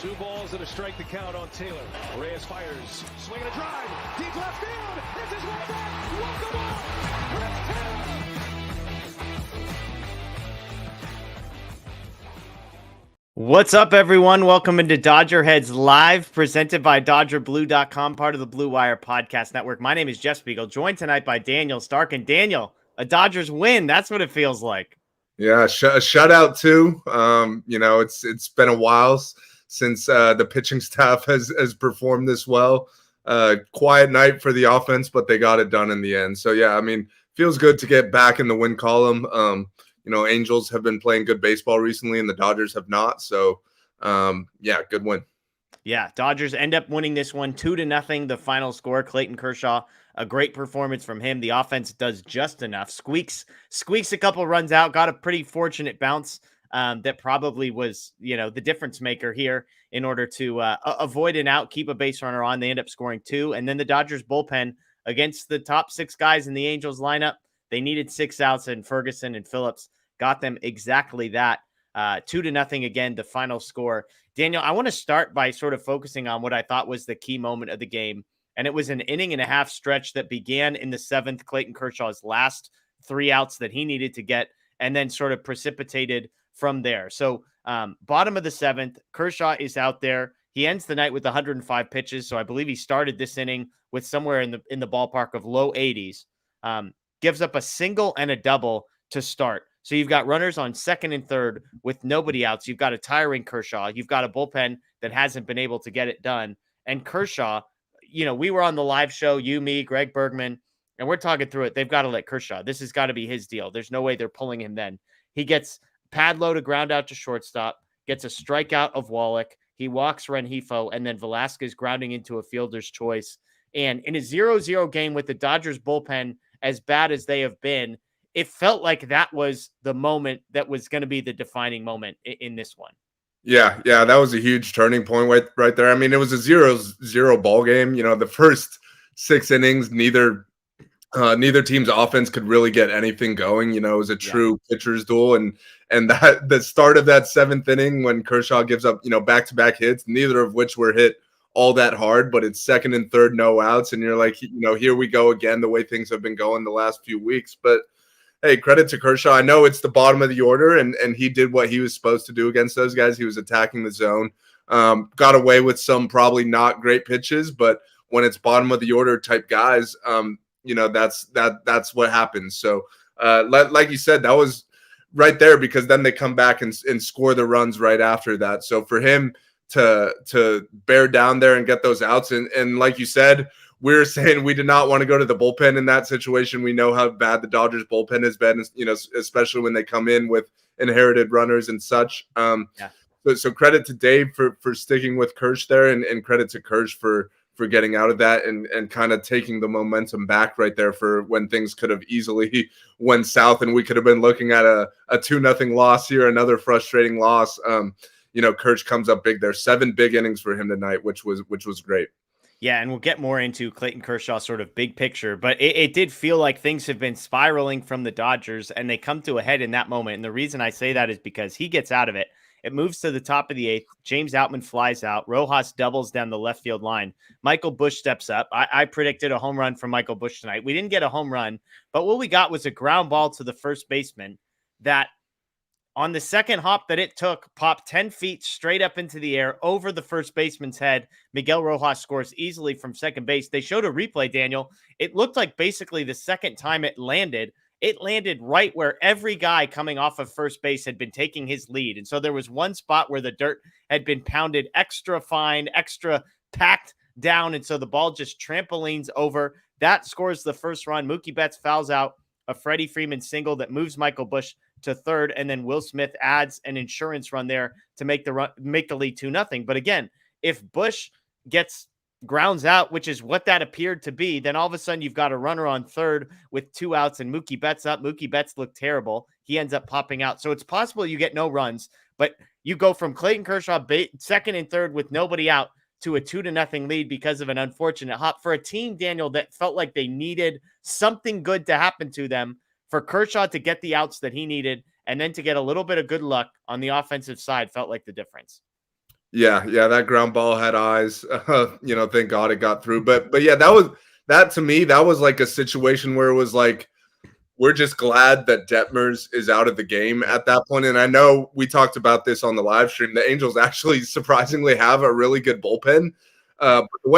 Two balls and a strike to count on Taylor. Reyes fires, swinging a drive, deep left field. This is way back. Walk the ball. Rich Taylor. What's up, everyone? Welcome into DodgerHeads Live, presented by DodgerBlue.com, part of the Blue Wire Podcast Network. My name is Jeff Spiegel, joined tonight by Daniel Starkand. Daniel, a Dodgers win. That's what it feels like. Yeah, a shutout too. It's been a while since the pitching staff has performed this well. Quiet night for the offense, but they got it done in the end. So yeah, I mean, feels good to get back in the win column. Angels have been playing good baseball recently, and the Dodgers have not. So good win. Yeah, Dodgers end up winning this one 2-0. The final score. Clayton Kershaw, a great performance from him. The offense does just enough. Squeaks a couple runs out. Got a pretty fortunate bounce that probably was, the difference maker here in order to avoid an out, keep a base runner on. They end up scoring 2. And then the Dodgers bullpen against the top 6 guys in the Angels lineup. They needed 6 outs, and Ferguson and Phillips got them exactly that. 2-0 again, the final score. Daniel, I want to start by sort of focusing on what I thought was the key moment of the game. And it was an inning and a half stretch that began in the 7th, Clayton Kershaw's last 3 outs that he needed to get, and then sort of precipitated from there. So bottom of the 7th, Kershaw is out there. He ends the night with 105 pitches. So I believe he started this inning with somewhere in the ballpark of low 80s. Gives up a single and a double to start. So you've got runners on 2nd and 3rd with nobody out. So you've got a tiring Kershaw. You've got a bullpen that hasn't been able to get it done. And Kershaw, we were on the live show, you, me, Greg Bergman, and we're talking through it. They've got to let Kershaw. This has got to be his deal. There's no way they're pulling him then. He gets Padlo to ground out to shortstop, gets a strikeout of Wallach. He walks Rengifo, and then Velasquez grounding into a fielder's choice. And in a 0-0 game with the Dodgers bullpen as bad as they have been, it felt like that was the moment that was going to be the defining moment in this one. Yeah, that was a huge turning point right there. I mean, it was a 0-0 ball game. The first 6 innings, neither team's offense could really get anything going. It was a true pitcher's duel, and that the start of that 7th inning when Kershaw gives up, back-to-back hits, neither of which were hit all that hard, but it's 2nd and 3rd, no outs, and you're like, here we go again, the way things have been going the last few weeks. But hey, credit to Kershaw. I know it's the bottom of the order, and he did what he was supposed to do against those guys. He was attacking the zone. Got away with some probably not great pitches, but when it's bottom of the order type guys, that's what happens. So, like you said, that was right there, because then they come back and score the runs right after that. So for him to bear down there and get those outs, and like you said, we're saying we did not want to go to the bullpen in that situation. We know how bad the Dodgers bullpen has been, especially when they come in with inherited runners and such. So credit to Dave for sticking with Kersh there, and credit to Kersh for getting out of that and kind of taking the momentum back right there for when things could have easily went south, and we could have been looking at a 2-0 loss here, another frustrating loss. Kersh comes up big there. 7 big innings for him tonight, which was great. Yeah, and we'll get more into Clayton Kershaw sort of big picture, but it did feel like things have been spiraling from the Dodgers, and they come to a head in that moment. And the reason I say that is because he gets out of it. It moves to the top of the 8th. James Outman flies out. Rojas doubles down the left field line. Michael Busch steps up. I predicted a home run from Michael Busch tonight. We didn't get a home run, but what we got was a ground ball to the first baseman that, on the second hop that it took, popped 10 feet straight up into the air over the first baseman's head. Miguel Rojas scores easily from second base. They showed a replay, Daniel. It looked like basically the second time it landed right where every guy coming off of first base had been taking his lead. And so there was one spot where the dirt had been pounded extra fine, extra packed down. And so the ball just trampolines over. That scores the first run. Mookie Betts fouls out a Freddie Freeman single that moves Michael Busch to 3rd, and then Will Smith adds an insurance run there to make the lead 2-0. But again, if Busch grounds out, which is what that appeared to be, then all of a sudden you've got a runner on 3rd with 2 outs and Mookie Betts up. Mookie Betts looked terrible. He ends up popping out. So it's possible you get no runs, but you go from Clayton Kershaw 2nd and 3rd with nobody out to a 2-0 lead because of an unfortunate hop for a team, Daniel, that felt like they needed something good to happen to them. For Kershaw to get the outs that he needed, and then to get a little bit of good luck on the offensive side, felt like the difference. Yeah, yeah, that ground ball had eyes. Thank God it got through. But yeah, that to me, that was like a situation where it was like, we're just glad that Detmers is out of the game Yep. at that point. And I know we talked about this on the live stream. The Angels actually surprisingly have a really good bullpen. But the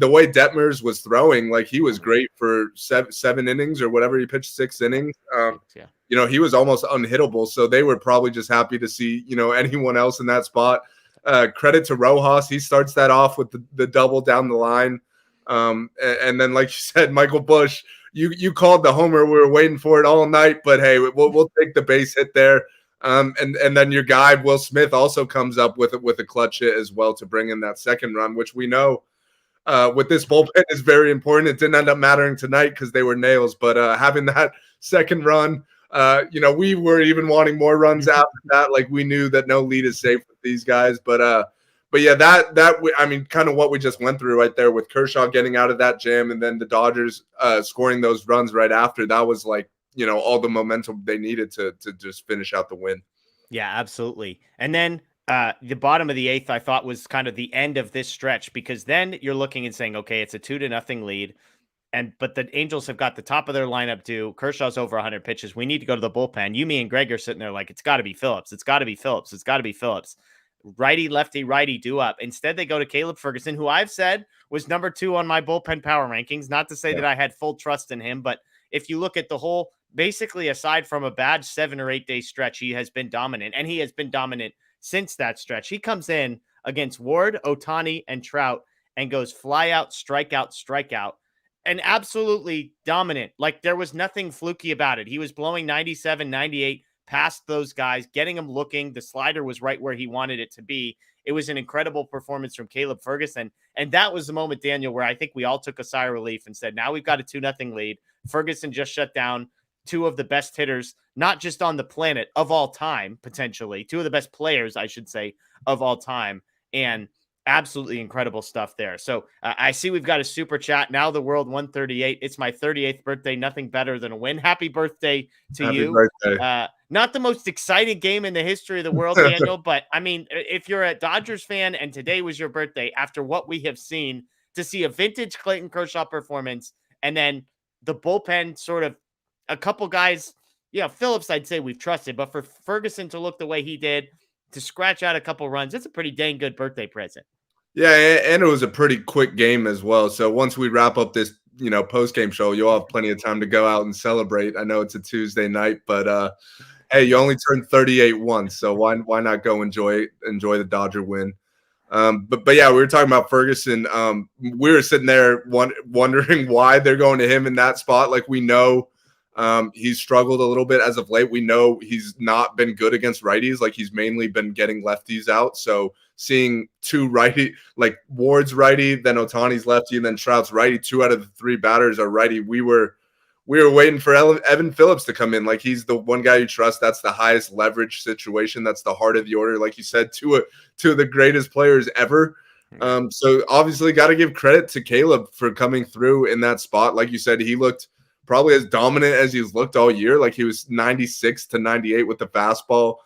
way Detmers was throwing, like he was great for seven innings or whatever. He pitched 6 innings. Yeah. He was almost unhittable. So they were probably just happy to see, anyone else in that spot. Credit to Rojas. He starts that off with the double down the line. And then, like you said, Michael Busch, you called the homer. We were waiting for it all night, but hey, we'll take the base hit there. And then your guy Will Smith also comes up with a clutch hit as well to bring in that second run, which we know with this bullpen is very important. It didn't end up mattering tonight because they were nails, but having that second run, we were even wanting more runs after that. Like we knew that no lead is safe with these guys, but yeah, kind of what we just went through right there with Kershaw getting out of that jam, and then the Dodgers scoring those runs right after. That was like, all the momentum they needed to just finish out the win. Yeah, absolutely. And then the bottom of the eighth, I thought, was kind of the end of this stretch, because then you're looking and saying, okay, it's a 2-0 lead. But the Angels have got the top of their lineup due. Kershaw's over 100 pitches. We need to go to the bullpen. You, me, and Greg are sitting there like, it's got to be Phillips. It's got to be Phillips. It's got to be Phillips. Righty, lefty, righty, due up. Instead, they go to Caleb Ferguson, who I've said was number 2 on my bullpen power rankings. Not to say that I had full trust in him, but if you look at the whole, basically aside from a bad 7 or 8 day stretch, he has been dominant, and he has been dominant since that stretch. He comes in against Ward, Ohtani, and Trout and goes fly out, strikeout, strikeout, and absolutely dominant. Like there was nothing fluky about it. He was blowing 97, 98 past those guys, getting them looking. The slider was right where he wanted it to be. It was an incredible performance from Caleb Ferguson. And that was the moment, Daniel, where I think we all took a sigh of relief and said, now we've got a 2-0 lead. Ferguson just shut down 2 of the best hitters, not just on the planet, of all time, potentially. 2 of the best players, I should say, of all time. And absolutely incredible stuff there. So I see we've got a super chat. Now the world 138. It's my 38th birthday. Nothing better than a win. Happy birthday to Happy you. birthday. Not the most exciting game in the history of the world, Daniel, but I mean, if you're a Dodgers fan and today was your birthday, after what we have seen, to see a vintage Clayton Kershaw performance, and then the bullpen sort of a couple guys, Phillips, I'd say we've trusted, but for Ferguson to look the way he did, to scratch out a couple runs, it's a pretty dang good birthday present. Yeah, and it was a pretty quick game as well. So once we wrap up this, post-game show, you'll have plenty of time to go out and celebrate. I know it's a Tuesday night, but hey, you only turned 38 once, so why not go enjoy the Dodger win? But yeah, we were talking about Ferguson. We were sitting there wondering why they're going to him in that spot. Like we know he's struggled a little bit as of late. We know he's not been good against righties. Like he's mainly been getting lefties out. So seeing 2 righty, like Ward's righty, then Ohtani's lefty, and then Trout's righty, 2 out of the 3 batters are righty. We were waiting for Evan Phillips to come in. Like he's the one guy you trust. That's the highest leverage situation. That's the heart of the order. Like you said, two of the greatest players ever. So obviously got to give credit to Caleb for coming through in that spot. Like you said, he looked probably as dominant as he's looked all year. Like he was 96 to 98 with the fastball.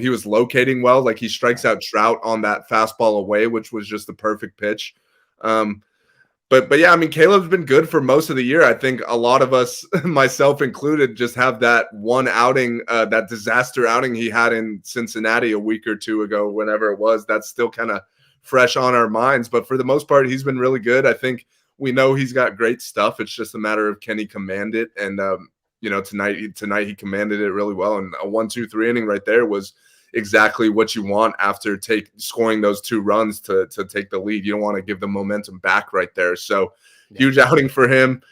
He was locating well. Like he strikes out Trout on that fastball away, which was just the perfect pitch. But yeah, I mean, Caleb's been good for most of the year. I think a lot of us, myself included, just have that one outing, that disaster outing he had in Cincinnati a week or 2 ago, whenever it was. That's still kind of fresh on our minds. But for the most part, he's been really good. I think we know he's got great stuff. It's just a matter of can he command it. And, tonight he commanded it really well. And a 1-2-3 inning right there was exactly what you want after scoring those 2 runs to take the lead. You don't want to give the momentum back right there. So huge outing for him.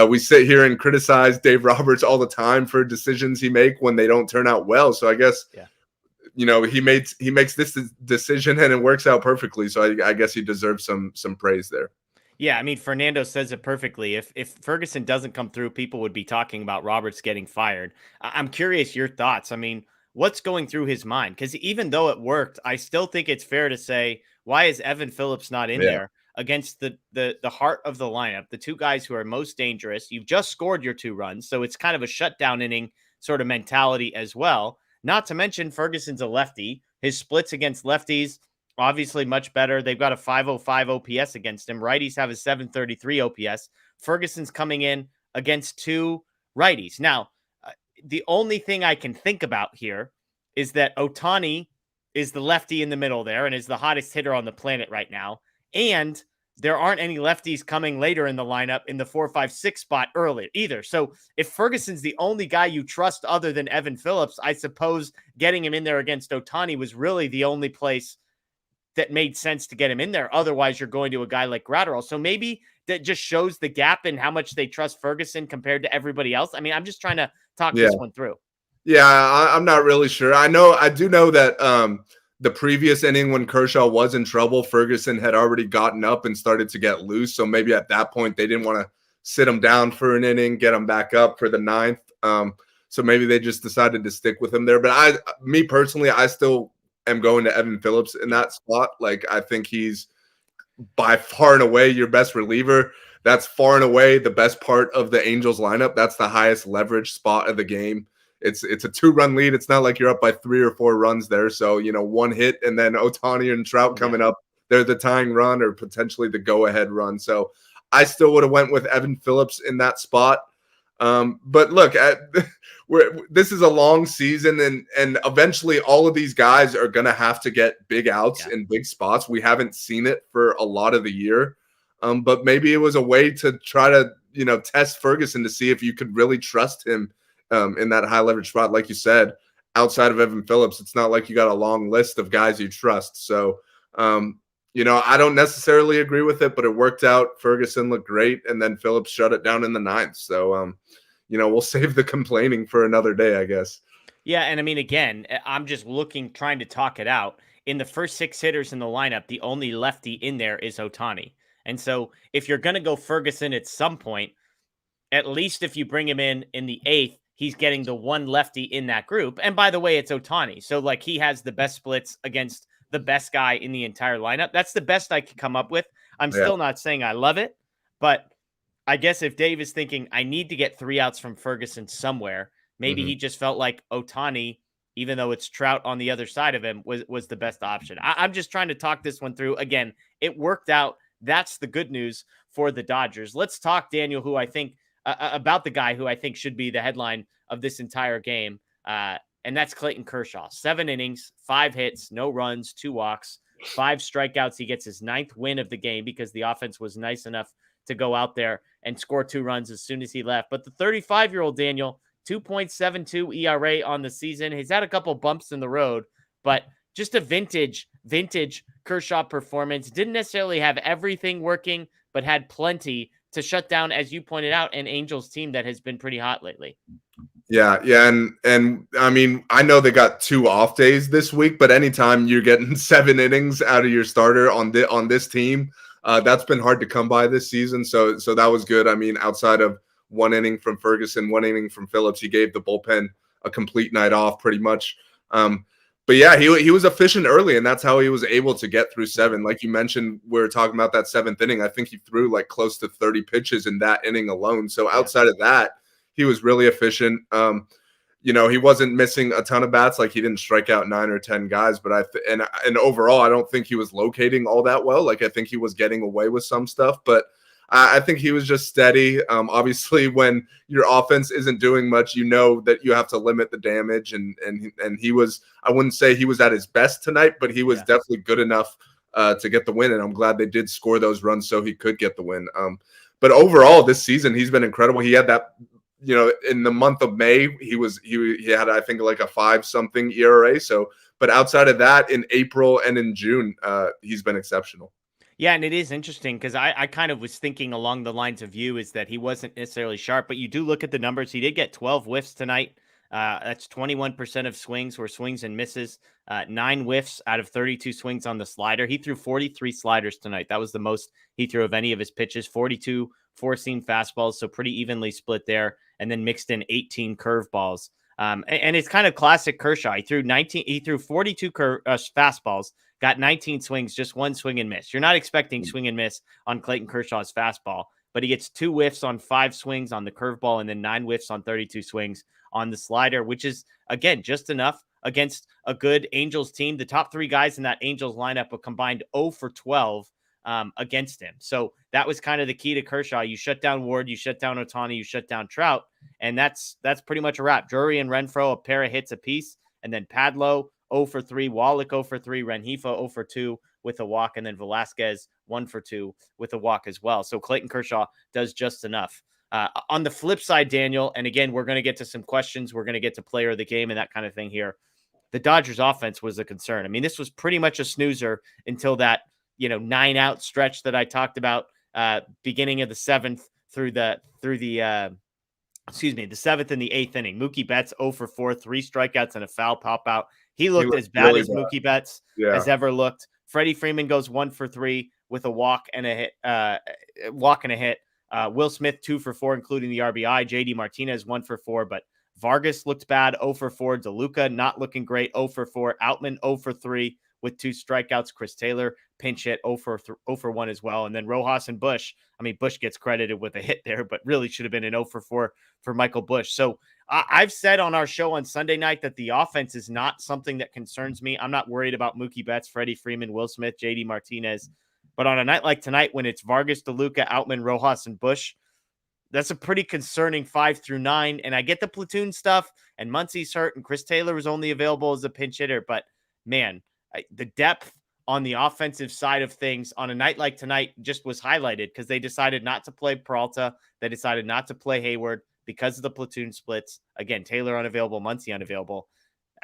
We sit here and criticize Dave Roberts all the time for decisions he make when they don't turn out well. So I guess, he makes this decision and it works out perfectly. So I guess he deserves some praise there. Yeah, I mean, Fernando says it perfectly. If Ferguson doesn't come through, people would be talking about Roberts getting fired. I'm curious your thoughts. I mean, what's going through his mind? Because even though it worked, I still think it's fair to say, why is Evan Phillips not in there against the heart of the lineup, the 2 guys who are most dangerous? You've just scored your 2 runs, so it's kind of a shutdown inning sort of mentality as well. Not to mention Ferguson's a lefty. His splits against lefties obviously much better. They've got a 505 OPS against him. Righties have a 733 OPS. Ferguson's coming in against two righties. Now, the only thing I can think about here is that Ohtani is the lefty in the middle there and is the hottest hitter on the planet right now. And there aren't any lefties coming later in the lineup in the 4, 5, 6 spot early either. So if Ferguson's the only guy you trust other than Evan Phillips, I suppose getting him in there against Ohtani was really the only place that made sense to get him in there. Otherwise, you're going to a guy like Gratterall. So maybe that just shows the gap in how much they trust Ferguson compared to everybody else. I mean, I'm just trying to talk this one through. Yeah, I'm not really sure. I do know that the previous inning when Kershaw was in trouble, Ferguson had already gotten up and started to get loose. So maybe at that point they didn't want to sit him down for an inning, get him back up for the ninth. So maybe they just decided to stick with him there. But me personally, I still am going to Evan Phillips in that spot. Like, I think he's by far and away your best reliever. That's far and away the best part of the Angels lineup. That's the highest leverage spot of the game. It's a 2-run lead. It's not like you're up by 3 or 4 runs there. So, one hit and then Ohtani and Trout coming up. They're the tying run or potentially the go-ahead run. So I still would have went with Evan Phillips in that spot. But look, this is a long season, and eventually all of these guys are going to have to get big outs in big spots. We haven't seen it for a lot of the year. But maybe it was a way to try to, test Ferguson to see if you could really trust him in that high leverage spot. Like you said, outside of Evan Phillips, it's not like you got a long list of guys you trust. So, I don't necessarily agree with it, but it worked out. Ferguson looked great, and then Phillips shut it down in the ninth. So, we'll save the complaining for another day, I guess. Yeah, and I mean, again, I'm just trying to talk it out. In the first 6 hitters in the lineup, the only lefty in there is Ohtani. And so if you're going to go Ferguson at some point, at least if you bring him in the 8th, he's getting the one lefty in that group. And by the way, it's Ohtani. So like, he has the best splits against the best guy in the entire lineup. That's the best I could come up with. I'm still not saying I love it, but I guess if Dave is thinking I need to get 3 outs from Ferguson somewhere, maybe he just felt like Ohtani, even though it's Trout on the other side of him, was the best option. I'm just trying to talk this one through. Again, it worked out. That's the good news for the Dodgers. Let's talk, Daniel, who I think about the guy who I think should be the headline of this entire game. And that's Clayton Kershaw. 7 innings, 5 hits, no runs, 2 walks, 5 strikeouts. He gets his 9th win of the game because the offense was nice enough to go out there and score 2 runs as soon as he left. But the 35-year-old Daniel, 2.72 ERA on the season. He's had a couple bumps in the road, but just a vintage Kershaw performance. Didn't necessarily have everything working, but had plenty to shut down, as you pointed out, an Angels team that has been pretty hot lately. Yeah. And I mean, I know they got 2 off days this week, but anytime you're getting 7 innings out of your starter on this team, that's been hard to come by this season. So that was good. I mean, outside of 1 inning from Ferguson, 1 inning from Phillips, he gave the bullpen a complete night off pretty much. But yeah, he was efficient early, and that's how he was able to get through 7. Like you mentioned, we were talking about that 7th inning. I think he threw like close to 30 pitches in that inning alone. So outside of that, he was really efficient. He wasn't missing a ton of bats. Like, he didn't strike out 9 or 10 guys, but and overall, I don't think he was locating all that well. Like, I think he was getting away with some stuff, but I think he was just steady. Obviously, when your offense isn't doing much, that you have to limit the damage. And he was, I wouldn't say he was at his best tonight, but he was definitely good enough to get the win. And I'm glad they did score those runs so he could get the win. But overall, this season, he's been incredible. He had that, in the month of May, he had, I think, like a 5-something ERA. So, but outside of that, in April and in June, he's been exceptional. Yeah, and it is interesting because I kind of was thinking along the lines of you, is that he wasn't necessarily sharp, but you do look at the numbers. He did get 12 whiffs tonight. That's 21% of swings were swings and misses, 9 whiffs out of 32 swings on the slider. He threw 43 sliders tonight. That was the most he threw of any of his pitches, 42 four-seam fastballs, so pretty evenly split there, and then mixed in 18 curveballs. And it's kind of classic Kershaw. He threw 42 fastballs, got 19 swings, just 1 swing and miss. You're not expecting swing and miss on Clayton Kershaw's fastball, but he gets 2 whiffs on 5 swings on the curveball and then 9 whiffs on 32 swings on the slider, which is, again, just enough. against a good Angels team. The top 3 guys in that Angels lineup were combined 0 for 12 against him. So that was kind of the key to Kershaw. You shut down Ward, you shut down Ohtani, you shut down Trout, and that's pretty much a wrap. Drury and Renfroe, a pair of hits apiece, and then Padlo 0 for 3, Wallach 0 for 3, Rengifo 0 for 2 with a walk, and then Velasquez 1 for 2 with a walk as well. So Clayton Kershaw does just enough. On the flip side, Daniel, and again, we're going to get to some questions. We're going to get to player of the game and that kind of thing here. The Dodgers offense was a concern. I mean, this was pretty much a snoozer until that, 9-out stretch that I talked about, beginning of the 7th through the 7th and the 8th inning. Mookie Betts 0 for 4, 3 strikeouts and a foul pop out. He looked as bad really as bad. Mookie Betts has ever looked. Freddie Freeman goes 1 for 3 with a walk and a hit. Will Smith 2 for 4, including the RBI. JD Martinez 1 for 4, but Vargas looked bad, 0 for 4. DeLuca not looking great, 0 for 4. Outman 0 for 3 with 2 strikeouts. Chris Taylor pinch hit 0 for 1 as well. And then Rojas and Bush. I mean, Bush gets credited with a hit there, but really should have been an 0 for 4 for Michael Bush. So I've said on our show on Sunday night that the offense is not something that concerns me. I'm not worried about Mookie Betts, Freddie Freeman, Will Smith, JD Martinez. But on a night like tonight, when it's Vargas, DeLuca, Outman, Rojas, and Bush, that's a pretty concerning 5 through 9. And I get the platoon stuff, and Muncie's hurt, and Chris Taylor was only available as a pinch hitter. But, man, the depth on the offensive side of things on a night like tonight just was highlighted because they decided not to play Peralta. They decided not to play Hayward because of the platoon splits. Again, Taylor unavailable, Muncie unavailable.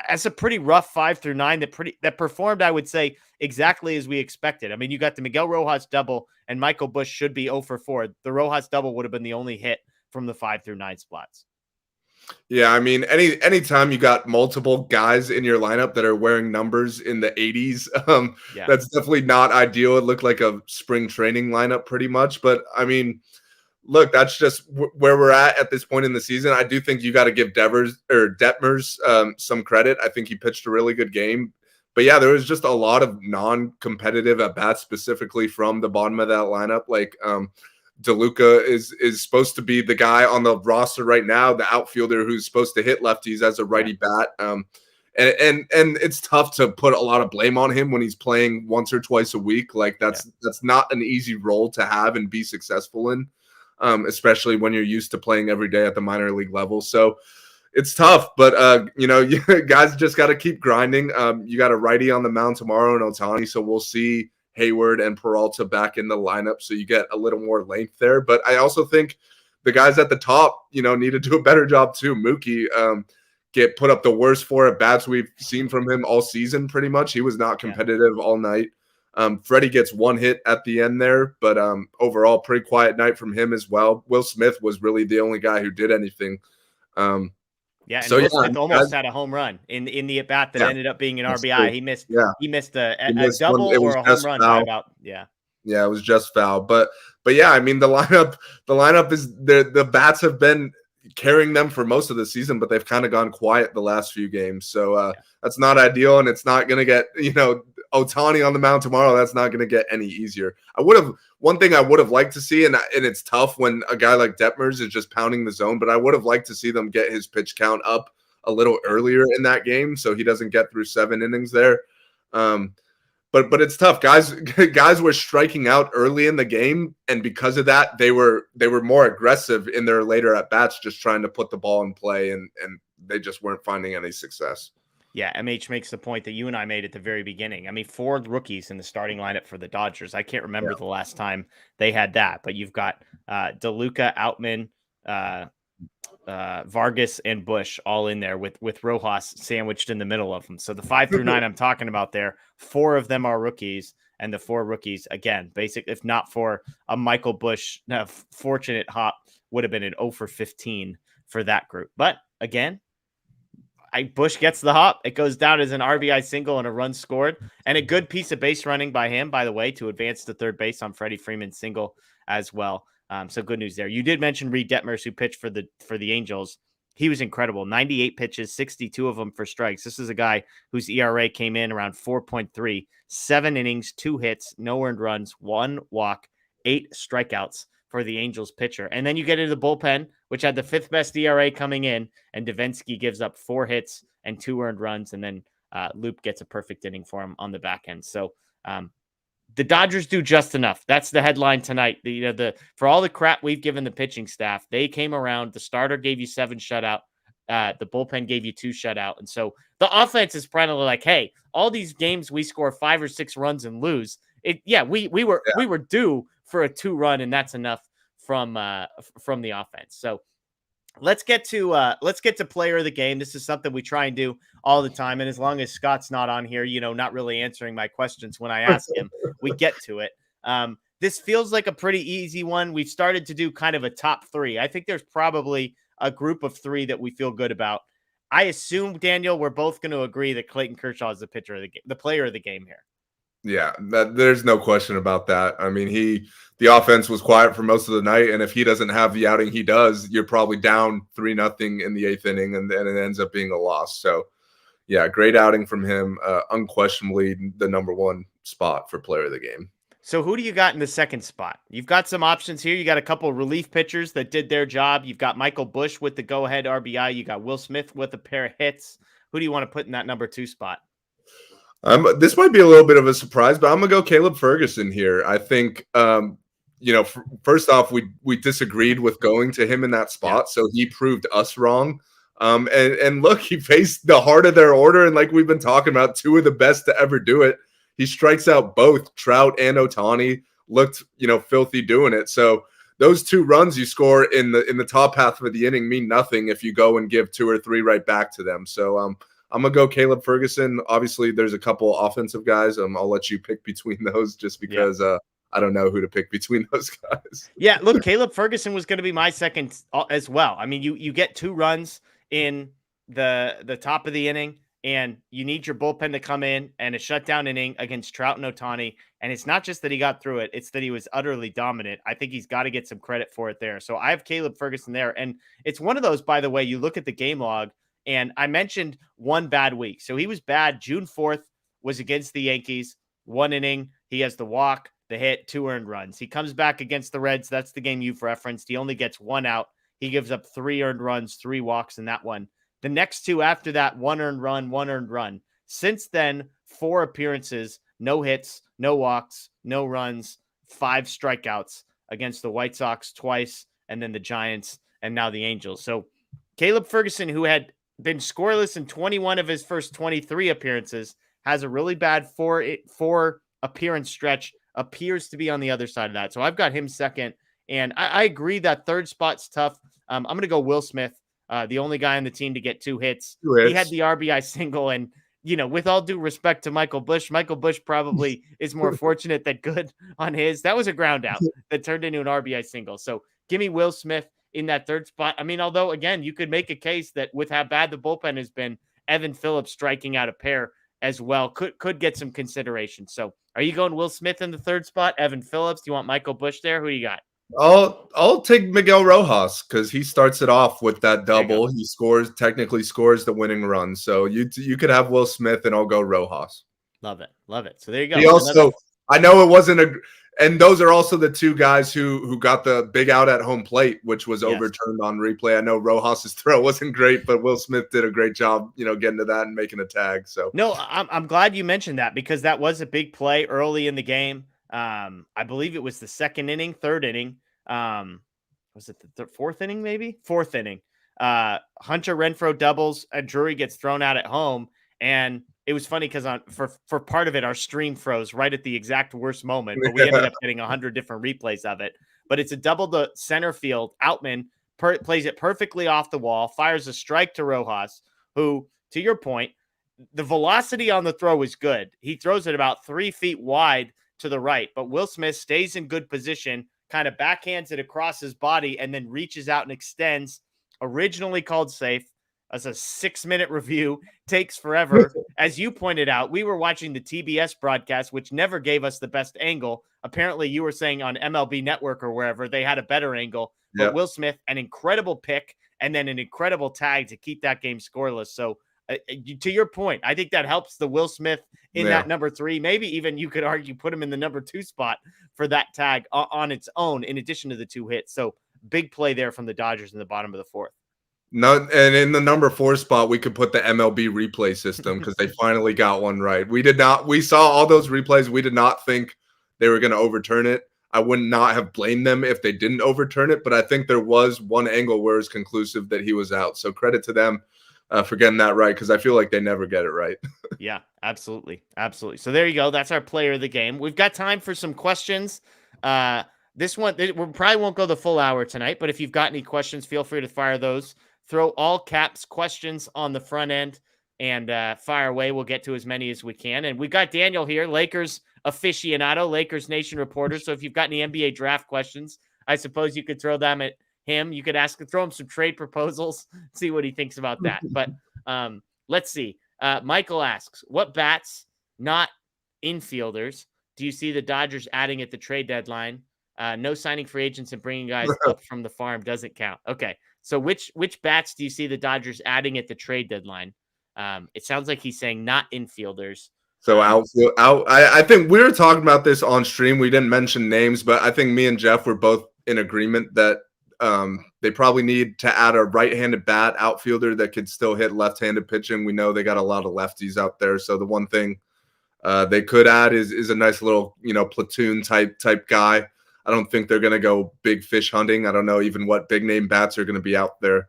That's a pretty rough 5 through 9 that performed, I would say, exactly as we expected. I mean, you got the Miguel Rojas double, and Michael Bush should be 0 for 4. The Rojas double would have been the only hit from the 5 through 9 spots. Yeah, I mean, anytime you got multiple guys in your lineup that are wearing numbers in the 80s, that's definitely not ideal. It looked like a spring training lineup pretty much. But, I mean, look, that's just where we're at this point in the season. I do think you got to give Detmers some credit. I think he pitched a really good game. But, yeah, there was just a lot of non-competitive at-bats specifically from the bottom of that lineup. Like DeLuca is supposed to be the guy on the roster right now, the outfielder who's supposed to hit lefties as a righty bat. And it's tough to put a lot of blame on him when he's playing once or twice a week. Like that's not an easy role to have and be successful in. Especially when you're used to playing every day at the minor league level. So it's tough, but guys just got to keep grinding. You got a righty on the mound tomorrow in Ohtani, so we'll see Hayward and Peralta back in the lineup, so you get a little more length there. But I also think the guys at the top, need to do a better job too. Mookie put up the worst 4 at bats we've seen from him all season. Pretty much, he was not competitive all night. Freddie gets 1 hit at the end there, but overall, pretty quiet night from him as well. Will Smith was really the only guy who did anything. And Will Smith almost had a home run in the at bat that ended up being an RBI. He missed a double or a home run by about it was just foul. But yeah, I mean the lineup is the bats have been carrying them for most of the season, but they've kind of gone quiet the last few games. So that's not ideal, and it's not going to get Ohtani on the mound tomorrow. That's not going to get any easier. One thing I would have liked to see, and it's tough when a guy like Detmers is just pounding the zone, but I would have liked to see them get his pitch count up a little earlier in that game so he doesn't get through 7 innings there. But it's tough. Guys were striking out early in the game, and because of that, they were more aggressive in their later at bats, just trying to put the ball in play, and they just weren't finding any success. Yeah, MH makes the point that you and I made at the very beginning. I mean, 4 rookies in the starting lineup for the Dodgers. I can't remember the last time they had that, but you've got DeLuca, Outman, Vargas, and Bush all in there with Rojas sandwiched in the middle of them. So the 5 through 9 I'm talking about there, 4 of them are rookies, and the 4 rookies, again, if not for a Michael Bush fortunate hop, would have been an 0 for 15 for that group. But again, Bush gets the hop. It goes down as an RBI single and a run scored, and a good piece of base running by him, by the way, to advance to third base on Freddie Freeman's single as well. So good news there. You did mention Reed Detmers, who pitched for the Angels. He was incredible. 98 pitches, 62 of them for strikes. This is a guy whose ERA came in around 4.3, 7 innings, 2 hits, no earned runs, 1 walk, 8 strikeouts for the Angels pitcher. And then you get into the bullpen, which had the 5th best ERA coming in, and Davinsky gives up 4 hits and 2 earned runs. And then Loop gets a perfect inning for him on the back end. So the Dodgers do just enough. That's the headline tonight. For all the crap we've given the pitching staff, they came around. The starter gave you 7 shutout. The bullpen gave you 2 shutout. And so the offense is probably like, hey, all these games we score 5 or 6 runs and lose. We were due for a 2-run, and that's enough from the offense. So let's get to player of the game. This is something we try and do all the time. And as long as Scott's not on here, not really answering my questions when I ask him, we get to it. This feels like a pretty easy one. We've started to do kind of a top 3. I think there's probably a group of 3 that we feel good about. I assume, Daniel, we're both going to agree that Clayton Kershaw is the player of the game here. Yeah, there's no question about that. I mean, the offense was quiet for most of the night, and if he doesn't have the outing he does, you're probably down 3-0 in the 8th inning, and then it ends up being a loss. So, yeah, great outing from him. Unquestionably the number 1 spot for player of the game. So who do you got in the second spot? You've got some options here. You got a couple relief pitchers that did their job. You've got Michael Busch with the go-ahead RBI. You got Will Smith with a pair of hits. Who do you want to put in that number 2 spot? This might be a little bit of a surprise, but I'm gonna go Caleb Ferguson here. I think, first off, we disagreed with going to him in that spot, so he proved us wrong. And look, he faced the heart of their order, and like we've been talking about, 2 of the best to ever do it. He strikes out both Trout and Ohtani. Looked, filthy doing it. So those 2 runs you score in the top half of the inning mean nothing if you go and give 2 or 3 right back to them. So I'm going to go Caleb Ferguson. Obviously, there's a couple offensive guys. I'll let you pick between those just because I don't know who to pick between those guys. Yeah, look, Caleb Ferguson was going to be my second as well. I mean, you get 2 runs in the top of the inning, and you need your bullpen to come in and a shutdown inning against Trout and Ohtani. And it's not just that he got through it, it's that he was utterly dominant. I think he's got to get some credit for it there. So I have Caleb Ferguson there. And it's one of those, by the way, you look at the game log, and I mentioned 1 bad week. So he was bad. June 4th was against the Yankees. 1 inning. He has the walk, the hit, 2 earned runs. He comes back against the Reds. That's the game you've referenced. He only gets 1 out. He gives up 3 earned runs, 3 walks in that one. The next 2 after that, 1 earned run, 1 earned run. Since then, 4 appearances, no hits, no walks, no runs, 5 strikeouts against the White Sox twice, and then the Giants, and now the Angels. So Caleb Ferguson, who had been scoreless in 21 of his first 23 appearances, has a really bad 4 appearance stretch, appears to be on the other side of that. So I've got him second. And I agree that third spot's tough. I'm going to go Will Smith, the only guy on the team to get 2 hits. He had the RBI single, and, with all due respect to Michael Busch probably is more fortunate than good on his. That was a ground out that turned into an RBI single. So give me Will Smith in that third spot. I mean, although, again, you could make a case that with how bad the bullpen has been, Evan Phillips striking out a pair as well could get some consideration. So are you going Will Smith in the third spot? Evan Phillips? Do you want Michael Busch there? Who do you got? I'll take Miguel Rojas because he starts it off with that double. He technically scores the winning run. So you could have Will Smith, and I'll go Rojas. Love it. So there you go. He also, I know it wasn't and those are also the 2 guys who got the big out at home plate, which was overturned on replay. I know Rojas's throw wasn't great, but Will Smith did a great job, getting to that and making a tag. So no, I'm glad you mentioned that because that was a big play early in the game. I believe it was the third inning. Was it the 4th inning? Maybe 4th inning. Hunter Renfroe doubles, and Drury gets thrown out at home, and it was funny because for part of it, our stream froze right at the exact worst moment, but we ended up getting 100 different replays of it. But it's a double to center field. Outman plays it perfectly off the wall, fires a strike to Rojas, who, to your point, the velocity on the throw is good. He throws it about 3 feet wide to the right, but Will Smith stays in good position, kind of backhands it across his body, and then reaches out and extends. Originally called safe. As a 6-minute review, takes forever. As you pointed out, we were watching the TBS broadcast, which never gave us the best angle. Apparently, you were saying on MLB Network or wherever, they had a better angle. But Will Smith, an incredible pick, and then an incredible tag to keep that game scoreless. So, to your point, I think that helps the Will Smith in that number 3. Maybe even you could argue put him in the number 2 spot for that tag on its own, in addition to the 2 hits. So, big play there from the Dodgers in the bottom of the 4th. No, and in the number 4 spot, we could put the MLB replay system because they finally got one right. We saw all those replays. We did not think they were going to overturn it. I would not have blamed them if they didn't overturn it, but I think there was one angle where it's conclusive that he was out. So credit to them for getting that right, because I feel like they never get it right. Yeah, absolutely. Absolutely. So there you go. That's our player of the game. We've got time for some questions. This one, we probably won't go the full hour tonight, but if you've got any questions, feel free to fire those. Throw all caps questions on the front end and fire away. We'll get to as many as we can. And we've got Daniel here, Lakers aficionado, Lakers Nation reporter. So if you've got any NBA draft questions, I suppose you could throw them at him. You could throw him some trade proposals, see what he thinks about that. But let's see. Michael asks, what bats, not infielders, do you see the Dodgers adding at the trade deadline? No signing free agents and bringing guys up from the farm doesn't count. Okay. So which bats do you see the Dodgers adding at the trade deadline? It sounds like he's saying not infielders. So I think we were talking about this on stream. We didn't mention names, but I think me and Jeff were both in agreement that they probably need to add a right-handed bat outfielder that could still hit left-handed pitching. We know they got a lot of lefties out there. So the one thing they could add is a nice little, platoon type guy. I don't think they're going to go big fish hunting. I don't know even what big name bats are going to be out there.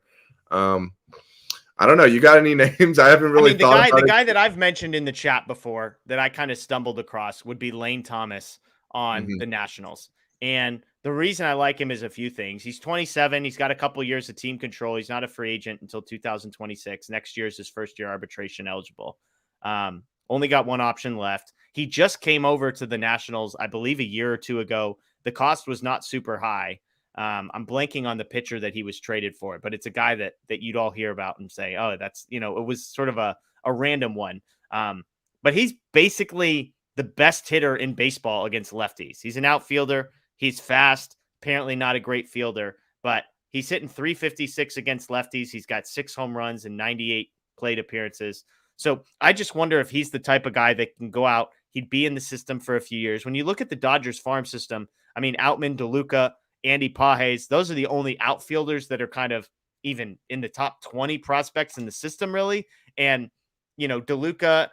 I don't know. You got any names? I haven't really thought about the guy that I've mentioned in the chat before that I kind of stumbled across would be Lane Thomas on the Nationals. And the reason I like him is a few things. He's 27. He's got a couple of years of team control. He's not a free agent until 2026. Next year is his first year arbitration eligible. Only got one option left. He just came over to the Nationals, I believe, a year or two ago. The cost was not super high. I'm blanking on the pitcher that he was traded for, but it's a guy that you'd all hear about and say, oh, that's, it was sort of a random one. But he's basically the best hitter in baseball against lefties. He's an outfielder. He's fast, apparently not a great fielder, but he's hitting 356 against lefties. He's got 6 home runs and 98 plate appearances. So I just wonder if he's the type of guy that can go out. He'd be in the system for a few years. When you look at the Dodgers farm system, I mean, Outman, DeLuca, Andy Pages, those are the only outfielders that are kind of even in the top 20 prospects in the system, really. And, DeLuca,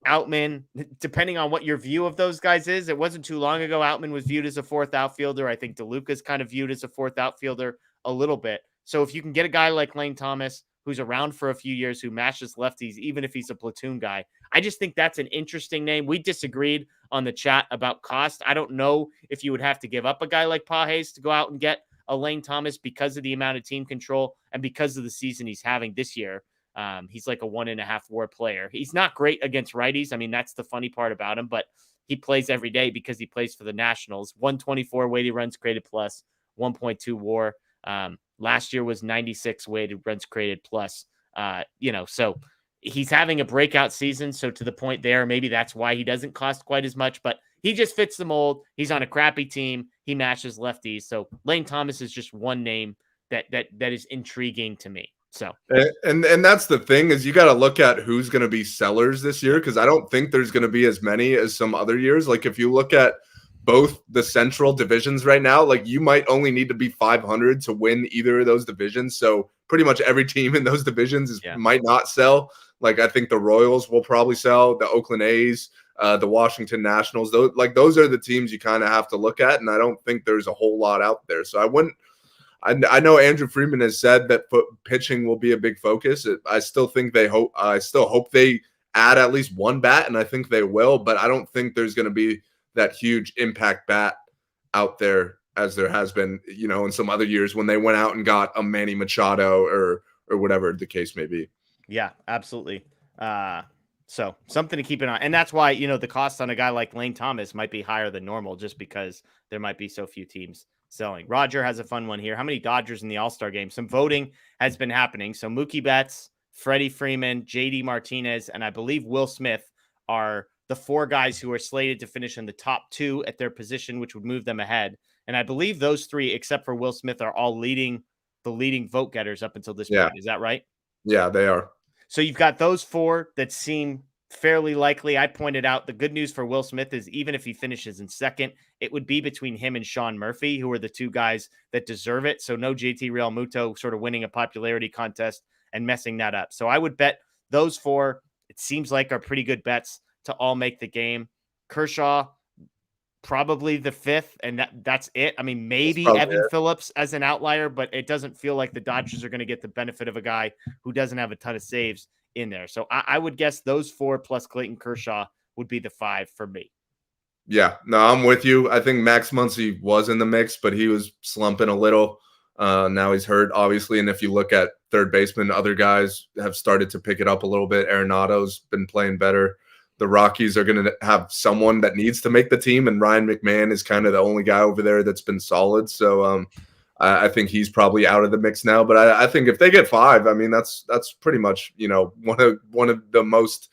Outman, depending on what your view of those guys is, it wasn't too long ago. Outman was viewed as a 4th outfielder. I think DeLuca's kind of viewed as a 4th outfielder a little bit. So if you can get a guy like Lane Thomas, who's around for a few years, who mashes lefties, even if he's a platoon guy, I just think that's an interesting name. We disagreed on the chat about cost. I don't know if you would have to give up a guy like Pages to go out and get a Lane Thomas because of the amount of team control and because of the season he's having this year. He's like a 1.5 WAR player. He's not great against righties. I mean, that's the funny part about him, but he plays every day because he plays for the Nationals. 124 weighted runs created plus, 1.2 WAR. Last year was 96 weighted runs created plus. So he's having a breakout season. So to the point there, maybe that's why he doesn't cost quite as much, but he just fits the mold. He's on a crappy team. He matches lefties. So Lane Thomas is just one name that is intriguing to me. So and that's the thing, is you got to look at who's going to be sellers this year, because I don't think there's going to be as many as some other years. Like if you look at both the central divisions right now, like you might only need to be 500 to win either of those divisions. So pretty much every team in those divisions might not sell. Like I think the Royals will probably sell, the Oakland A's, the Washington Nationals. Those are the teams you kind of have to look at, and I don't think there's a whole lot out there. So I know Andrew Friedman has said that pitching will be a big focus. I still hope they add at least one bat, and I think they will, but I don't think there's going to be that huge impact bat out there as there has been, in some other years when they went out and got a Manny Machado or whatever the case may be. Yeah, absolutely. So something to keep an eye on. And that's why, the cost on a guy like Lane Thomas might be higher than normal just because there might be so few teams selling. Roger has a fun one here. How many Dodgers in the All-Star game? Some voting has been happening. So Mookie Betts, Freddie Freeman, JD Martinez, and I believe Will Smith are the 4 guys who are slated to finish in the top 2 at their position, which would move them ahead. And I believe those 3, except for Will Smith, are all the leading vote getters up until this point. Is that right? Yeah, they are. So you've got those 4 that seem fairly likely. I pointed out the good news for Will Smith is even if he finishes in second, it would be between him and Sean Murphy, who are the two guys that deserve it. So no JT Realmuto sort of winning a popularity contest and messing that up. So I would bet those four, it seems like, are pretty good bets to all make the game. Kershaw, probably the fifth, and that's it. I mean, maybe Evan Phillips as an outlier, but it doesn't feel like the Dodgers are going to get the benefit of a guy who doesn't have a ton of saves in there. So I would guess those four plus Clayton Kershaw would be the five for me. Yeah, no, I'm with you. I think Max Muncy was in the mix, but he was slumping a little. Now he's hurt, obviously. And if you look at third baseman, other guys have started to pick it up a little bit. Arenado's been playing better. The Rockies are going to have someone that needs to make the team, and Ryan McMahon is kind of the only guy over there that's been solid. So I think he's probably out of the mix now. But I think if they get five, I mean, that's pretty much, you know, one of the most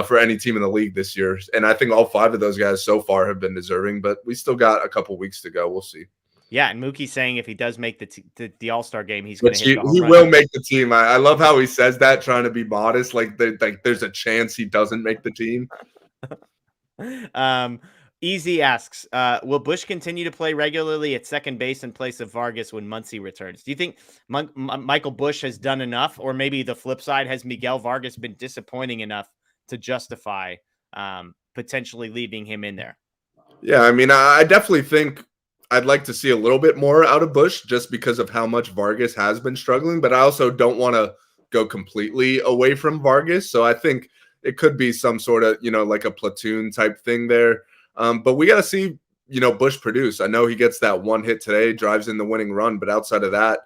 for any team in the league this year. And I think all five of those guys so far have been deserving, but we still got a couple weeks to go. We'll see. Yeah, and Mookie's saying if he does make the All-Star game, he's going to hit the home he run. will make the team. I love how he says that, trying to be modest. Like there's a chance he doesn't make the team. Easy asks, will Bush continue to play regularly at second base in place of Vargas when Muncy returns? Do you think Michael Bush has done enough, or maybe the flip side, has Miguel Vargas been disappointing enough to justify potentially leaving him in there? Yeah, I mean, I definitely think I'd like to see a little bit more out of Bush just because of how much Vargas has been struggling, but I also don't want to go completely away from Vargas. So I think it could be some sort of, you know, like a platoon type thing there. But we got to see, you know, Bush produce. I know he gets that one hit today, drives in the winning run, but outside of that,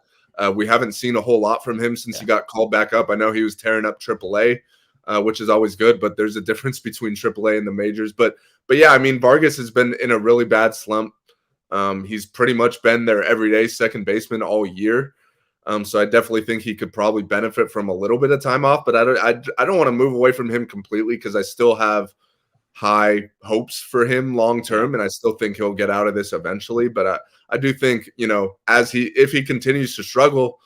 we haven't seen a whole lot from him since he got called back up. I know he was tearing up AAA, which is always good, but there's a difference between AAA and the majors. But yeah, I mean, Vargas has been in a really bad slump. He's pretty much been their everyday second baseman all year. So I definitely think he could probably benefit from a little bit of time off, but I don't want to move away from him completely because I still have high hopes for him long term, and I still think he'll get out of this eventually. But I do think, you know, if he continues to struggle,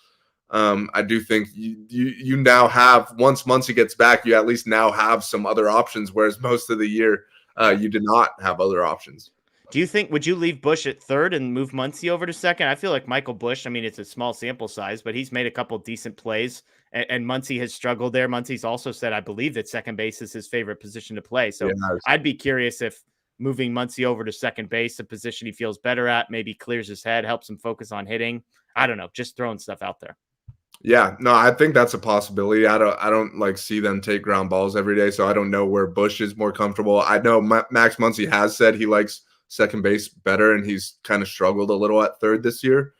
I do think you now have, once Muncy gets back, you at least now have some other options, whereas most of the year you did not have other options. Do you think, would you leave Bush at third and move Muncy over to second? I feel like Michael Bush, I mean, it's a small sample size, but he's made a couple decent plays, and Muncy has struggled there. Muncy's also said, I believe, that second base is his favorite position to play. So yeah, I'd be curious if moving Muncy over to second base, a position he feels better at, maybe clears his head, helps him focus on hitting. I don't know, just throwing stuff out there. Yeah, no, I think that's a possibility. I don't like see them take ground balls every day, so I don't know where Bush is more comfortable. I know Max Muncy has said he likes second base better, and he's kind of struggled a little at third this year.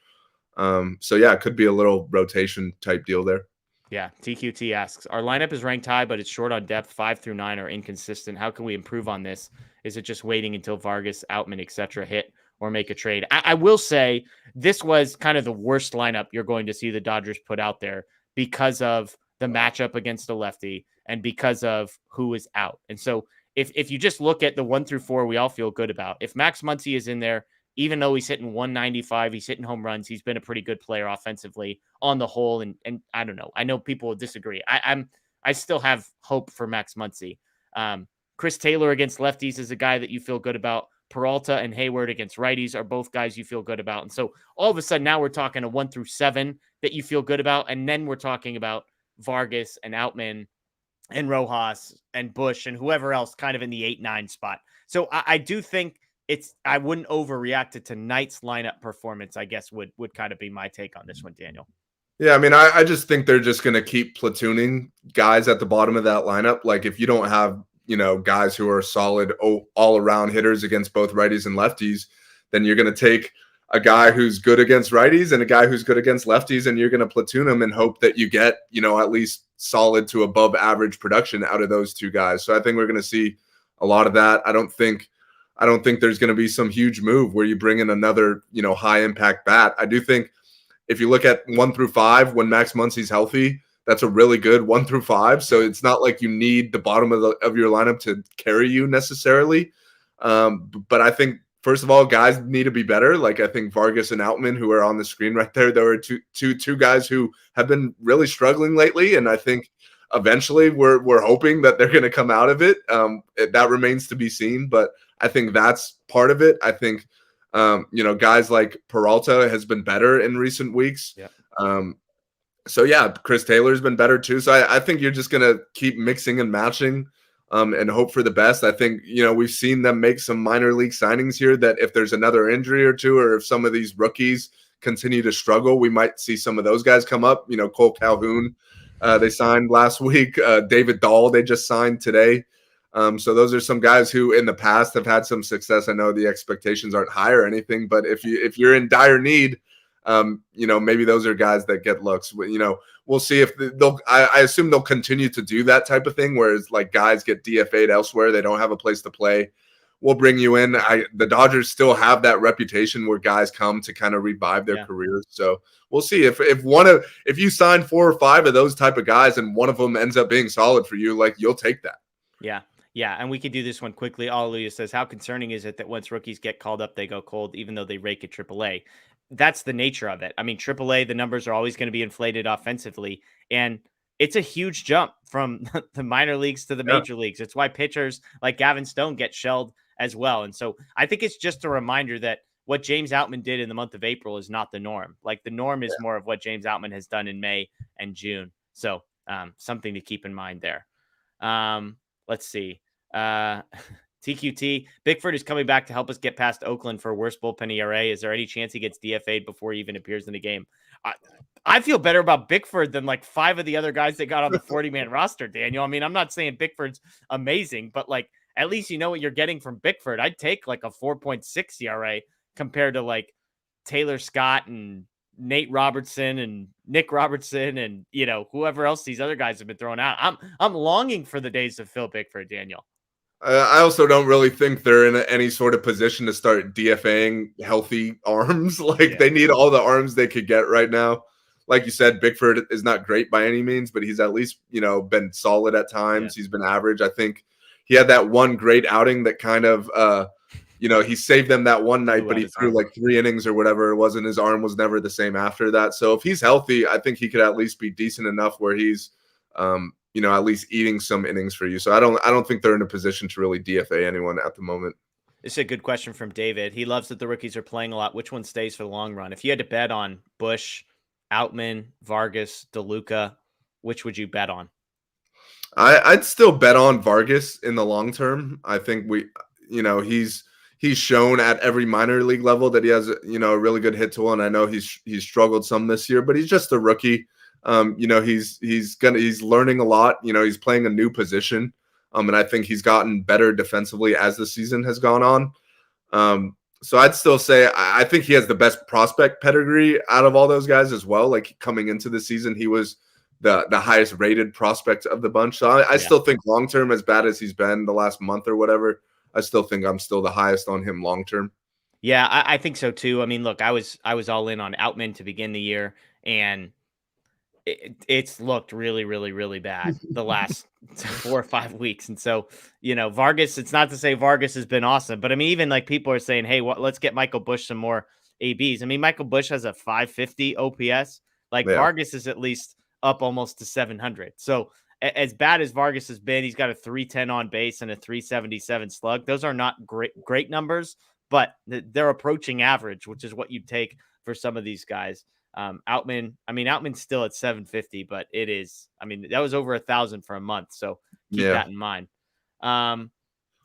So yeah, it could be a little rotation type deal there. Yeah, TQT asks, our lineup is ranked high, but it's short on depth. 5 through 9 are inconsistent. How can we improve on this? Is it just waiting until Vargas, Outman, etc. hit or make a trade? I will say this was kind of the worst lineup you're going to see the Dodgers put out there because of the matchup against the lefty and because of who is out. And so if you just look at the 1 through 4, we all feel good about. If Max Muncy is in there, even though he's hitting 195, he's hitting home runs, he's been a pretty good player offensively on the whole. And I don't know. I know people will disagree. I still have hope for Max Muncy. Chris Taylor against lefties is a guy that you feel good about. Peralta and Hayward against righties are both guys you feel good about. And so all of a sudden now we're talking a 1 through 7 that you feel good about. And then we're talking about Vargas and Outman and Rojas and Bush and whoever else kind of in the 8-9 spot. So I do think I wouldn't overreact to tonight's lineup performance, I guess would kind of be my take on this one, Daniel. Yeah, I mean, I just think they're just going to keep platooning guys at the bottom of that lineup. Like if you don't have, you know, guys who are solid all-around hitters against both righties and lefties, then you're going to take a guy who's good against righties and a guy who's good against lefties, and you're going to platoon them and hope that you get, you know, at least solid to above average production out of those two guys. So I think we're going to see a lot of that. I don't think there's going to be some huge move where you bring in another, you know, high impact bat. I do think if you look at 1 through 5, when Max Muncy's healthy, that's a really good 1 through 5. So it's not like you need the bottom of your lineup to carry you necessarily. But I think, first of all, guys need to be better. Like I think Vargas and Outman, who are on the screen right there, there are two guys who have been really struggling lately. And I think eventually. We're hoping that they're going to come out of it. That remains to be seen, but I think that's part of it. I think guys like Peralta has been better in recent weeks. Yeah. So yeah, Chris Taylor's been better too. So I think you're just gonna keep mixing and matching, and hope for the best. I think we've seen them make some minor league signings here that if there's another injury or two, or if some of these rookies continue to struggle, we might see some of those guys come up. Cole Calhoun, they signed last week. David Dahl, they just signed today. So those are some guys who in the past have had some success. I know the expectations aren't high or anything, but if you're in dire need, maybe those are guys that get looks. We'll see if I assume they'll continue to do that type of thing, whereas like guys get DFA'd elsewhere, they don't have a place to play. We'll bring you in. The Dodgers still have that reputation where guys come to kind of revive their careers. So we'll see if you sign 4 or 5 of those type of guys and one of them ends up being solid for you, like you'll take that. Yeah. Yeah, and we could do this one quickly. Alleluia says, how concerning is it that once rookies get called up, they go cold, even though they rake at AAA? That's the nature of it. I mean, AAA, the numbers are always going to be inflated offensively, and it's a huge jump from the minor leagues to the major leagues. It's why pitchers like Gavin Stone get shelled as well. And so I think it's just a reminder that what James Outman did in the month of April is not the norm. Like the norm is more of what James Outman has done in May and June. So something to keep in mind there. Let's see. TQT, Bickford is coming back to help us get past Oakland for worst bullpen ERA. Is there any chance he gets DFA'd before he even appears in the game? I feel better about Bickford than like 5 of the other guys they got on the 40-man roster, Daniel. I mean, I'm not saying Bickford's amazing, but like at least you know what you're getting from Bickford. I'd take like a 4.6 ERA compared to like Taylor Scott and Nate Robertson and Nick Robertson and whoever else these other guys have been throwing out. I'm longing for the days of Phil Bickford, Daniel. I also don't really think they're in any sort of position to start DFAing healthy arms. They need all the arms they could get right now. Like you said, Bickford is not great by any means, but he's at least been solid at times. He's been average. I think he had that one great outing that kind of he saved them that one night, but he threw like 3 innings or whatever it was, and his arm was never the same after that. So if he's healthy, I think he could at least be decent enough where he's, at least eating some innings for you. So I don't think they're in a position to really DFA anyone at the moment. This is a good question from David. He loves that the rookies are playing a lot. Which one stays for the long run? If you had to bet on Bush, Outman, Vargas, DeLuca, which would you bet on? I'd still bet on Vargas in the long term. I think he's shown at every minor league level that he has, a really good hit tool. And I know he's struggled some this year, but he's just a rookie. He's learning a lot. He's playing a new position. And I think he's gotten better defensively as the season has gone on. So I'd still say I think he has the best prospect pedigree out of all those guys as well. Like coming into the season, he was the highest rated prospect of the bunch. So I still think long term, as bad as he's been the last month or whatever, I still think I'm still the highest on him long term. Yeah, I think so too. I mean, look, I was all in on Outman to begin the year, and it's looked really, really, really bad the last 4 or 5 weeks. And so, Vargas, it's not to say Vargas has been awesome, but I mean, even like people are saying, hey, let's get Michael Busch some more ABs. I mean, Michael Busch has a 550 OPS. Vargas is at least up almost to 700. So as bad as Vargas has been, he's got a 310 on base and a 377 slug. Those are not great numbers, but they're approaching average, which is what you'd take for some of these guys. Outman's still at 750, but that was over 1,000 for a month. So keep that in mind.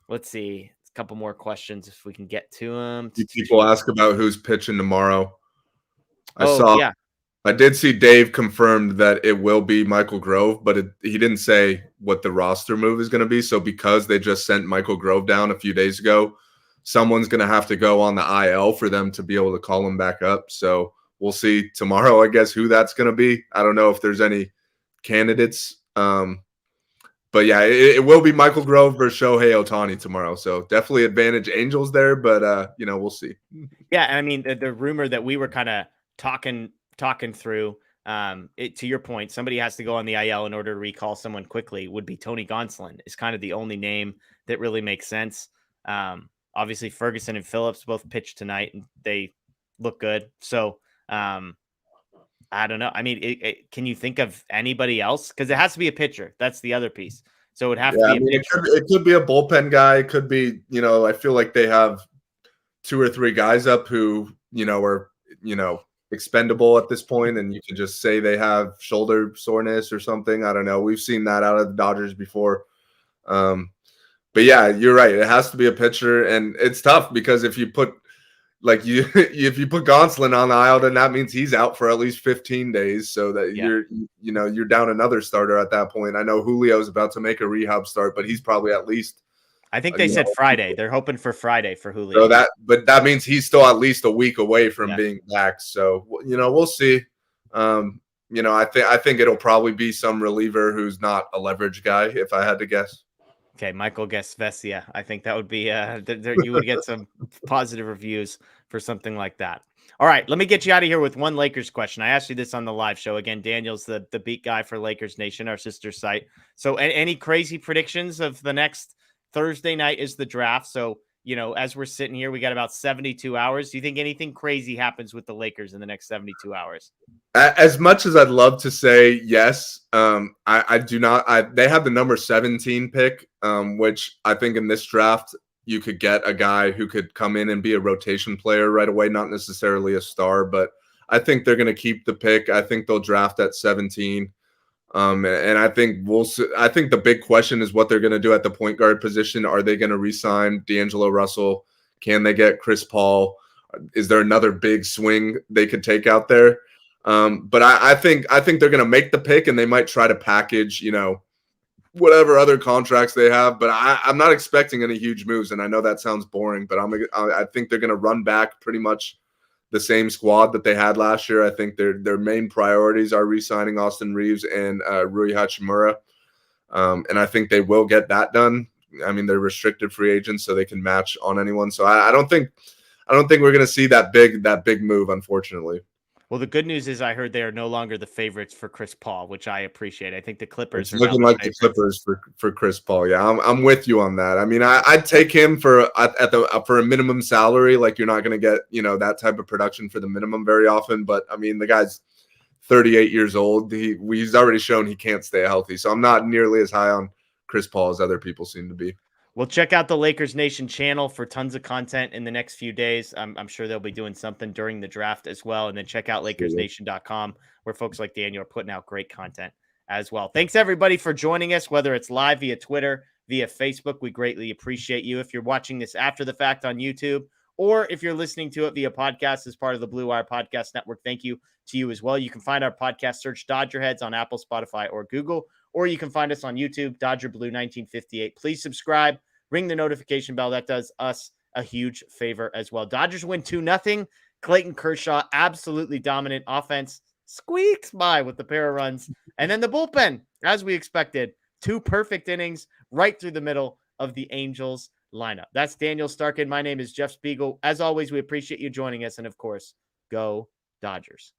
Let's see a couple more questions if we can get to them. People ask about who's pitching tomorrow. I did see Dave confirmed that it will be Michael Grove, but he didn't say what the roster move is going to be. So because they just sent Michael Grove down a few days ago, someone's going to have to go on the IL for them to be able to call him back up. So we'll see tomorrow, I guess, who that's going to be. I don't know if there's any candidates. But yeah, it will be Michael Grove versus Shohei Ohtani tomorrow. So definitely advantage Angels there, but we'll see. Yeah, and I mean the rumor that we were kind of talking through, to your point, somebody has to go on the IL in order to recall someone quickly, would be Tony Gonsolin is kind of the only name that really makes sense. Obviously Ferguson and Phillips both pitched tonight and they look good. So I I don't know. I mean, can you think of anybody else? Because it has to be a pitcher. That's the other piece. So it would have to be a pitcher. It could be a bullpen guy. It could be, I feel like they have 2 or 3 guys up who, are, expendable at this point, and you can just say they have shoulder soreness or something. I don't know. We've seen that out of the Dodgers before. But yeah, you're right. It has to be a pitcher, and it's tough because if you put if you put Gonsolin on the aisle, then that means he's out for at least 15 days. So that you're down another starter at that point. I know Julio's about to make a rehab start, but he's probably at least. I think they said Friday. They're hoping for Friday for Julio. So that means he's still at least a week away from being back. So we'll see. I think it'll probably be some reliever who's not a leverage guy, if I had to guess. Okay, Michael Vesia. I think that would be you would get some positive reviews for something like that. All right, let me get you out of here with one Lakers question. I asked you this on the live show. Again, Daniel's the beat guy for Lakers Nation, our sister site. So any crazy predictions of the next Thursday night is the draft. So, as we're sitting here, we got about 72 hours. Do you think anything crazy happens with the Lakers in the next 72 hours? As much as I'd love to say yes, I do not. They have the number 17 pick, which I think in this draft, you could get a guy who could come in and be a rotation player right away, not necessarily a star, but I think they're going to keep the pick. I think they'll draft at 17. And I think I think the big question is what they're going to do at the point guard position. Are they going to re-sign D'Angelo Russell? Can they get Chris Paul? Is there another big swing they could take out there? But I think they're going to make the pick, and they might try to package, whatever other contracts they have. But I'm not expecting any huge moves, and I know that sounds boring, but I think they're going to run back pretty much the same squad that they had last year. I think their main priorities are re-signing Austin Reeves and Rui Hachimura, and I think they will get that done. I mean, they're restricted free agents, so they can match on anyone. So I don't think we're going to see that big move, unfortunately. Well, the good news is I heard they are no longer the favorites for Chris Paul, which I appreciate. I think the Clippers are looking like the Clippers for Chris Paul. Yeah, I'm with you on that. I mean, I'd take him for a minimum salary. Like, you're not going to get that type of production for the minimum very often. But I mean, the guy's 38 years old. He's already shown he can't stay healthy. So I'm not nearly as high on Chris Paul as other people seem to be. Well, check out the Lakers Nation channel for tons of content in the next few days. I'm sure they'll be doing something during the draft as well. And then check out LakersNation.com, where folks like Daniel are putting out great content as well. Thanks, everybody, for joining us, whether it's live via Twitter, via Facebook. We greatly appreciate you. If you're watching this after the fact on YouTube, or if you're listening to it via podcast as part of the Blue Wire Podcast Network, thank you to you as well. You can find our podcast, search DodgerHeads on Apple, Spotify, or Google, or you can find us on YouTube, Dodger Blue 1958. Please subscribe, ring the notification bell. That does us a huge favor as well. Dodgers win 2-0. Clayton Kershaw, absolutely dominant offense, squeaks by with the pair of runs. And then the bullpen, as we expected, 2 perfect innings right through the middle of the Angels lineup. That's Daniel Starkand. My name is Jeff Spiegel. As always, we appreciate you joining us. And of course, go Dodgers.